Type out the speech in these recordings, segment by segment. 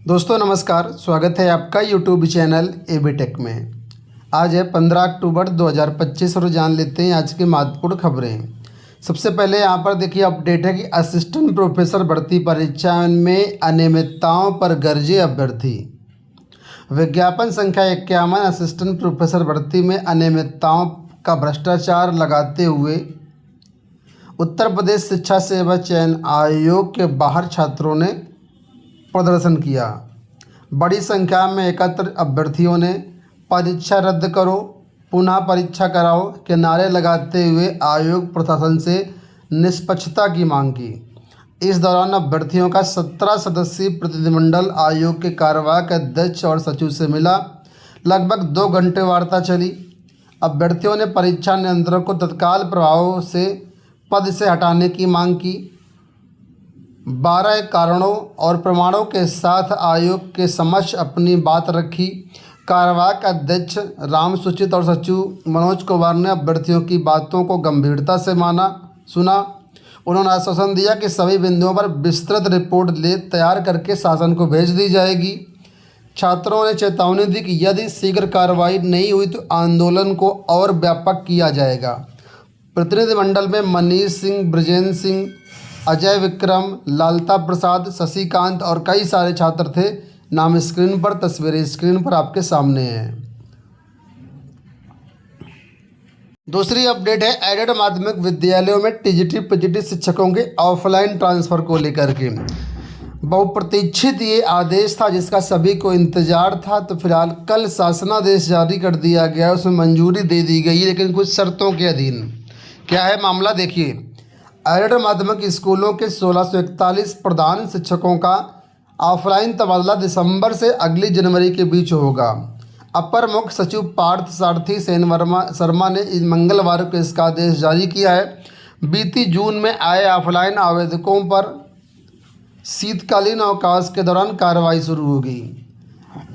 दोस्तों नमस्कार, स्वागत है आपका यूट्यूब चैनल एबी टेक में। आज है 15 अक्टूबर 2025 और जान लेते हैं आज की महत्वपूर्ण खबरें। सबसे पहले यहाँ पर देखिए अपडेट है कि असिस्टेंट प्रोफेसर भर्ती परीक्षा में अनियमितताओं पर गरजे अभ्यर्थी। विज्ञापन संख्या 51 असिस्टेंट प्रोफेसर भर्ती में अनियमितताओं का भ्रष्टाचार लगाते हुए उत्तर प्रदेश शिक्षा सेवा चयन आयोग के बाहर छात्रों ने प्रदर्शन किया। बड़ी संख्या में एकत्र अभ्यर्थियों ने परीक्षा रद्द करो, पुनः परीक्षा कराओ के नारे लगाते हुए आयोग प्रशासन से निष्पक्षता की मांग की। इस दौरान अभ्यर्थियों का 17 सदस्यीय प्रतिनिधिमंडल आयोग के कार्यवाहक अध्यक्ष और सचिव से मिला। लगभग 2 घंटे वार्ता चली। अभ्यर्थियों ने परीक्षा नियंत्रक को तत्काल प्रभाव से पद से हटाने की मांग की। 12 कारणों और प्रमाणों के साथ आयोग के समक्ष अपनी बात रखी। कार्यवाहक अध्यक्ष राम सूचित और सचिव मनोज कुमार ने अभ्यर्थियों की बातों को गंभीरता से सुना। उन्होंने आश्वासन दिया कि सभी बिंदुओं पर विस्तृत रिपोर्ट तैयार करके शासन को भेज दी जाएगी। छात्रों ने चेतावनी दी कि यदि शीघ्र कार्रवाई नहीं हुई तो आंदोलन को और व्यापक किया जाएगा। प्रतिनिधिमंडल में मनीष सिंह, ब्रजेंद्र सिंह, अजय विक्रम, लालता प्रसाद, शशिकांत और कई सारे छात्र थे। नाम स्क्रीन पर, तस्वीरें स्क्रीन पर आपके सामने हैं। दूसरी अपडेट है एडेड माध्यमिक विद्यालयों में टीजीटी पीजीटी शिक्षकों के ऑफलाइन ट्रांसफ़र को लेकर के। बहुप्रतीक्षित ये आदेश था जिसका सभी को इंतजार था। तो फिलहाल कल शासनादेश जारी कर दिया गया, उसमें मंजूरी दे दी गई, लेकिन कुछ शर्तों के अधीन। क्या है मामला, देखिए। एडेड माध्यमिक स्कूलों के 1641 प्रधान शिक्षकों का ऑफलाइन तबादला दिसंबर से अगली जनवरी के बीच होगा। अपर मुख्य सचिव पार्थ सारथी सेन शर्मा ने इस मंगलवार को इसका आदेश जारी किया है। बीती जून में आए ऑफलाइन आवेदकों पर शीतकालीन अवकाश के दौरान कार्रवाई शुरू होगी।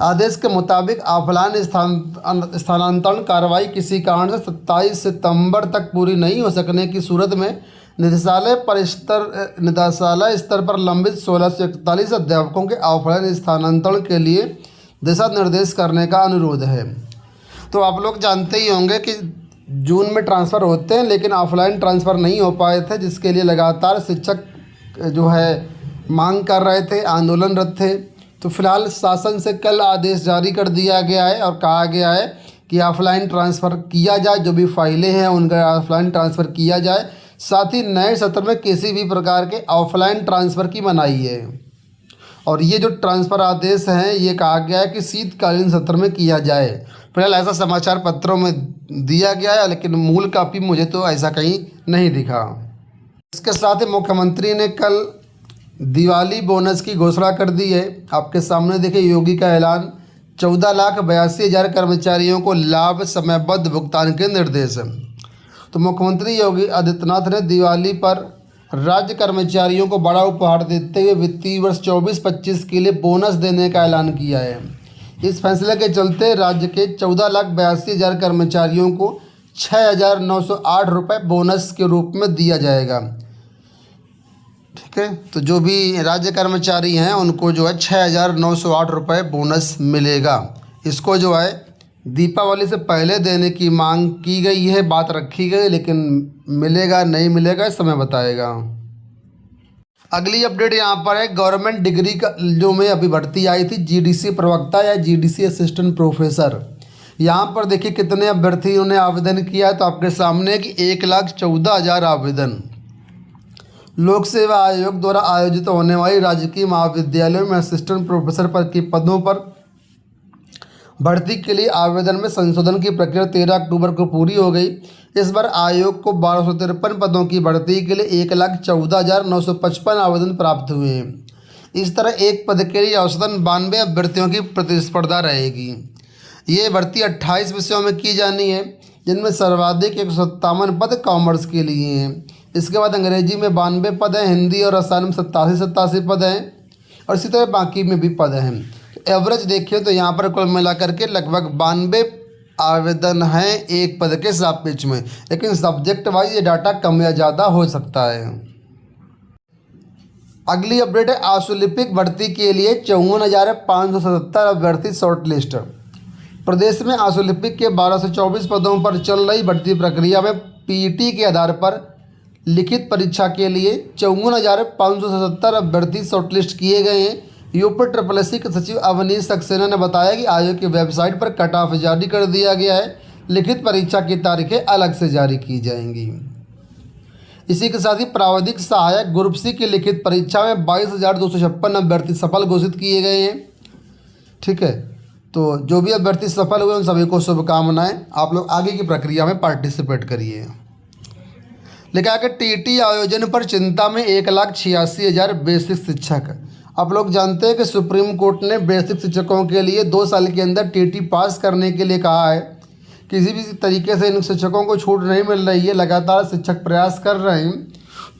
आदेश के मुताबिक ऑफलाइन स्थानांतरण कार्रवाई किसी कारण से 27 सितंबर तक पूरी नहीं हो सकने की सूरत में निदेशालय स्तर पर लंबित 1641 अध्यापकों के ऑफलाइन स्थानांतरण के लिए दिशा निर्देश करने का अनुरोध है। तो आप लोग जानते ही होंगे कि जून में ट्रांसफ़र होते हैं, लेकिन ऑफलाइन ट्रांसफ़र नहीं हो पाए थे, जिसके लिए लगातार शिक्षक जो है मांग कर रहे थे, आंदोलनरत थे। तो फिलहाल शासन से कल आदेश जारी कर दिया गया है और कहा गया है कि ऑफलाइन ट्रांसफ़र किया जाए, जो भी फाइलें हैं उनका ऑफलाइन ट्रांसफ़र किया जाए। साथ ही नए सत्र में किसी भी प्रकार के ऑफलाइन ट्रांसफ़र की मनाही है। और ये जो ट्रांसफ़र आदेश हैं ये कहा गया है कि शीतकालीन सत्र में किया जाए। फिलहाल ऐसा समाचार पत्रों में दिया गया है, लेकिन मूल कापी मुझे तो ऐसा कहीं नहीं दिखा। इसके साथ ही मुख्यमंत्री ने कल दिवाली बोनस की घोषणा कर दी है। आपके सामने देखिए योगी का ऐलान। 14,82,000 कर्मचारियों को लाभ समयबद्ध भुगतान के निर्देश हैं। तो मुख्यमंत्री योगी आदित्यनाथ ने दिवाली पर राज्य कर्मचारियों को बड़ा उपहार देते हुए वित्तीय वर्ष 24-25 के लिए बोनस देने का ऐलान किया है। इस फैसले के चलते राज्य के 14,82,000 कर्मचारियों को 6,908 रुपये बोनस के रूप में दिया जाएगा। ठीक है, तो जो भी राज्य कर्मचारी हैं उनको जो है 6,908 रुपये बोनस मिलेगा। इसको जो है दीपावली से पहले देने की मांग की गई है, बात रखी गई, लेकिन मिलेगा नहीं मिलेगा समय बताएगा। अगली अपडेट यहाँ पर है गवर्नमेंट डिग्री का जो में अभी भर्ती आई थी, जीडीसी प्रवक्ता या जीडीसी असिस्टेंट प्रोफेसर। यहाँ पर देखिए कितने अभ्यर्थियों ने आवेदन किया है। तो आपके सामने कि 1,14,000 आवेदन। लोक सेवा आयोग द्वारा आयोजित होने वाली राजकीय महाविद्यालयों में असिस्टेंट प्रोफेसर पद के पदों पर भर्ती के लिए आवेदन में संशोधन की प्रक्रिया 13 अक्टूबर को पूरी हो गई। इस बार आयोग को 1253 पदों की भर्ती के लिए 1,14,955 आवेदन प्राप्त हुए हैं। इस तरह एक पद के लिए औसतन 92 अभ्यर्थियों की प्रतिस्पर्धा रहेगी। ये भर्ती 28 विषयों में की जानी है, जिनमें सर्वाधिक 157 पद कॉमर्स के लिए हैं। इसके बाद अंग्रेजी में 92 पद हैं, हिंदी और रसायन में 87 पद हैं, और इसी तरह बाकी में भी पद हैं। एवरेज देखिए तो यहाँ पर कुल मिलाकर के लगभग 92 आवेदन हैं एक पद के सापेक्ष में, लेकिन सब्जेक्ट वाइज ये डाटा कम या ज़्यादा हो सकता है। अगली अपडेट है आशुलिपिक भर्ती के लिए 54,577 अभ्यर्थी शॉर्ट लिस्ट। प्रदेश में आशुलिपिक के 1224 पदों पर चल रही भर्ती प्रक्रिया में पीईटी के आधार पर लिखित परीक्षा के लिए 54,577 अभ्यर्थी शॉर्टलिस्ट किए गए हैं। यूपी SSSC के सचिव अवनीश सक्सेना ने बताया कि आयोग की वेबसाइट पर कट ऑफ जारी कर दिया गया है। लिखित परीक्षा की तारीखें अलग से जारी की जाएंगी। इसी के साथ ही प्राविधिक सहायक ग्रुप सी की लिखित परीक्षा में 22,256 अभ्यर्थी सफल घोषित किए गए हैं। ठीक है, तो जो भी अभ्यर्थी सफल हुए उन सभी को शुभकामनाएं। आप लोग आगे की प्रक्रिया में पार्टिसिपेट करिए। लेकिन आगे टीटी आयोजन पर चिंता में 1,86,000 बेसिक शिक्षक। आप लोग जानते हैं कि सुप्रीम कोर्ट ने बेसिक शिक्षकों के लिए 2 साल के अंदर टीटी पास करने के लिए कहा है। किसी भी तरीके से इन शिक्षकों को छूट नहीं मिल रही है, लगातार शिक्षक प्रयास कर रहे हैं।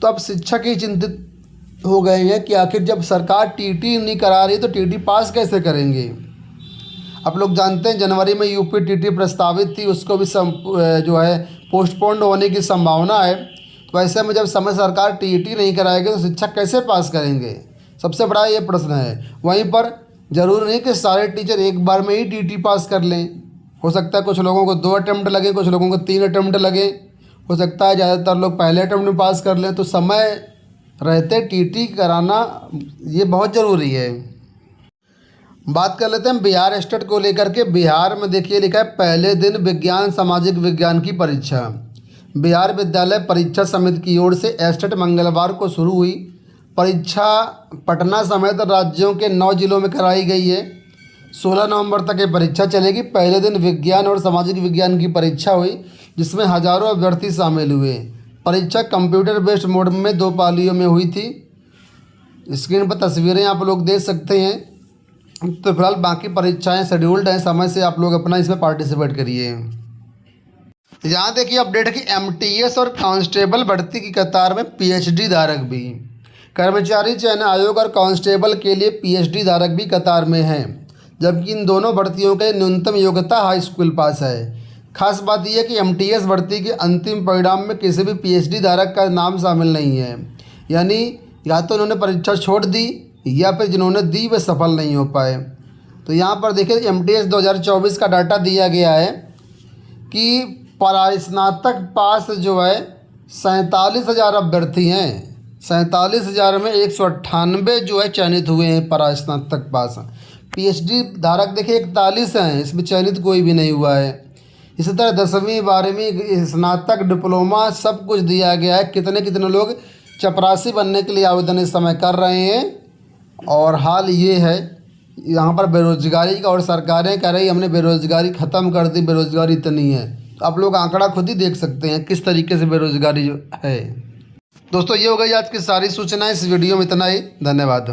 तो अब शिक्षक ही चिंतित हो गए हैं कि आखिर जब सरकार टीटी नहीं करा रही तो टीटी पास कैसे करेंगे। आप लोग जानते हैं जनवरी में यूपी टीटी प्रस्तावित थी, उसको भी जो है पोस्टपोन्ड होने की संभावना है। तो ऐसे में जब समय सरकार टीटी नहीं कराएगी तो शिक्षक कैसे पास करेंगे, सबसे बड़ा ये प्रश्न है। वहीं पर ज़रूरी नहीं कि सारे टीचर एक बार में ही टीटी पास कर लें। हो सकता है कुछ लोगों को 2 अटेम्प्ट लगे, कुछ लोगों को 3 अटेम्प्ट लगे। हो सकता है ज़्यादातर लोग पहले अटेम्प्ट में पास कर लें। तो समय रहते टीटी कराना ये बहुत ज़रूरी है। बात कर लेते हैं बिहार स्टेट को लेकर के। बिहार में देखिए लिखा है पहले दिन विज्ञान सामाजिक विज्ञान की परीक्षा। बिहार विद्यालय परीक्षा समिति की ओर से एस्टेट मंगलवार को शुरू हुई। परीक्षा पटना समेत राज्यों के 9 जिलों में कराई गई है। 16 नवंबर तक ये परीक्षा चलेगी। पहले दिन विज्ञान और सामाजिक विज्ञान की परीक्षा हुई जिसमें हज़ारों अभ्यर्थी शामिल हुए। परीक्षा कंप्यूटर बेस्ड मोड में 2 पालियों में हुई थी। स्क्रीन पर तस्वीरें आप लोग देख सकते हैं। तो फिलहाल बाकी परीक्षाएं शेड्यूल्ड हैं, समय से आप लोग अपना इसमें पार्टिसिपेट करिए। यहाँ देखिए अपडेट की MTS और कांस्टेबल भर्ती की कतार में PhD धारक भी। कर्मचारी चयन आयोग और कांस्टेबल के लिए PhD धारक भी कतार में हैं, जबकि इन दोनों भर्तियों के न्यूनतम योग्यता हाई स्कूल पास है। खास बात यह है कि MTS भर्ती के अंतिम परिणाम में किसी भी PhD धारक का नाम शामिल नहीं है। यानी या तो उन्होंने परीक्षा छोड़ दी या फिर जिन्होंने दी वे सफल नहीं हो पाए। तो यहाँ पर देखिए MTS 2024 का डाटा दिया गया है कि परास्नातक पास जो है 47,000 अभ्यर्थी हैं। 47,000 में 198 जो है चयनित हुए हैं परास्नातक पास। PhD धारक देखिए 41 हैं, इसमें चयनित कोई भी नहीं हुआ है। इसी तरह 10वीं 12वीं स्नातक डिप्लोमा सब कुछ दिया गया है। कितने कितने लोग चपरासी बनने के लिए आवेदन इस समय कर रहे हैं। और हाल ये है यहाँ पर बेरोजगारी का, और सरकारें कह रही हमने बेरोजगारी ख़त्म कर दी, बेरोजगारी इतनी है। तो आप लोग आंकड़ा खुद ही देख सकते हैं किस तरीके से बेरोजगारी जो है। दोस्तों ये हो गई आज की सारी सूचनाएं। इस वीडियो में इतना ही। धन्यवाद।